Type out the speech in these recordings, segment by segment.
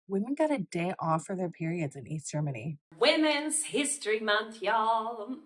Women got a day off for their periods in East Germany. Women's History Month, y'all.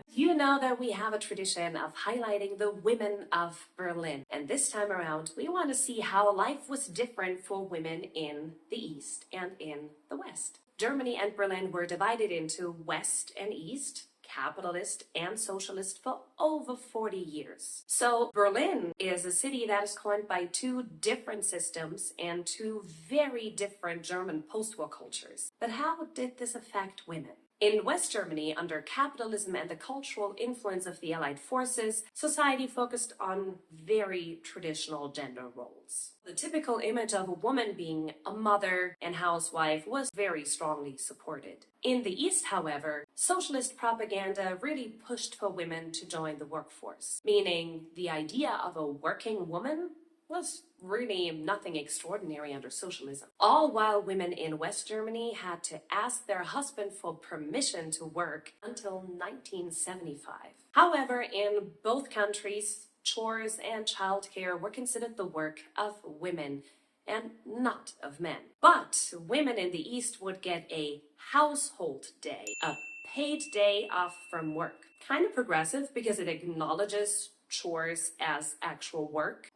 You know that we have a tradition of highlighting the women of Berlin. And this time around, we want to see how life was different for women in the East and in the West. Germany and Berlin were divided into West and East, capitalist and socialist for over 40 years. So Berlin is a city that is coined by two different systems and two very different German post-war cultures. But how did this affect women? In West Germany, under capitalism and the cultural influence of the Allied forces, society focused on very traditional gender roles. The typical image of a woman being a mother and housewife was very strongly supported. In the East, however, socialist propaganda really pushed for women to join the workforce, meaning the idea of a working woman was really nothing extraordinary under socialism. All while women in West Germany had to ask their husband for permission to work until 1975. However, in both countries, chores and childcare were considered the work of women and not of men. But women in the East would get a household day, a paid day off from work. Kind of progressive because it acknowledges chores as actual work.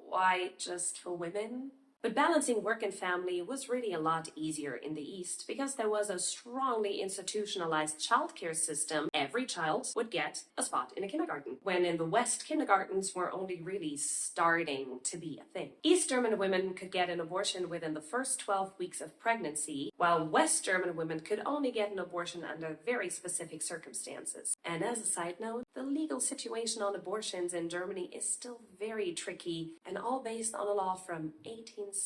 Why just for women? But balancing work and family was really a lot easier in the East because there was a strongly institutionalized childcare system. Every child would get a spot in a kindergarten, when in the West, kindergartens were only really starting to be a thing. East German women could get an abortion within the first 12 weeks of pregnancy, while West German women could only get an abortion under very specific circumstances. And as a side note, the legal situation on abortions in Germany is still very tricky and all based on a law from 1871.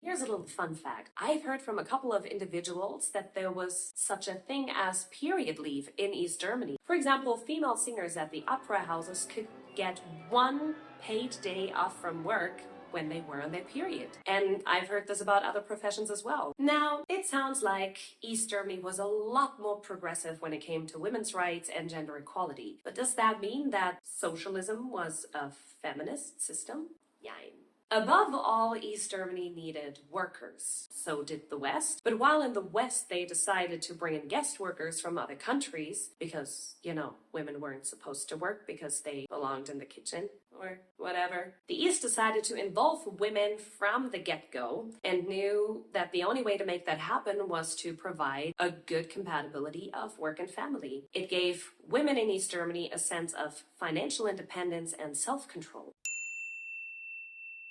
Here's a little fun fact. I've heard from a couple of individuals that there was such a thing as period leave in East Germany. For example, female singers at the opera houses could get one paid day off from work when they were on their period. And I've heard this about other professions as well. Now, it sounds like East Germany was a lot more progressive when it came to women's rights and gender equality. But does that mean that socialism was a feminist system? Yine. Above all, East Germany needed workers. So did the West. But while in the West they decided to bring in guest workers from other countries because, women weren't supposed to work because they belonged in the kitchen or whatever, the East decided to involve women from the get-go and knew that the only way to make that happen was to provide a good compatibility of work and family. It gave women in East Germany a sense of financial independence and self-control.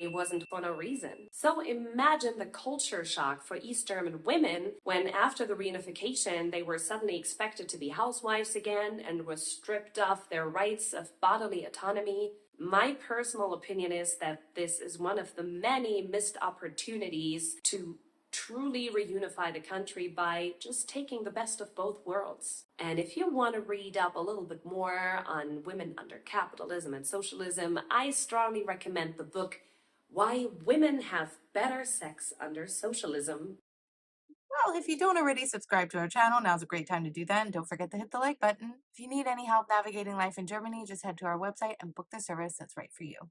It wasn't for no reason. So imagine the culture shock for East German women when after the reunification they were suddenly expected to be housewives again and were stripped of their rights of bodily autonomy. My personal opinion is that this is one of the many missed opportunities to truly reunify the country by just taking the best of both worlds. And if you want to read up a little bit more on women under capitalism and socialism, I strongly recommend the book Why Women Have Better Sex Under Socialism. Well, if you don't already subscribe to our channel, now's a great time to do that. And don't forget to hit the like button. If you need any help navigating life in Germany, just head to our website and book the service that's right for you.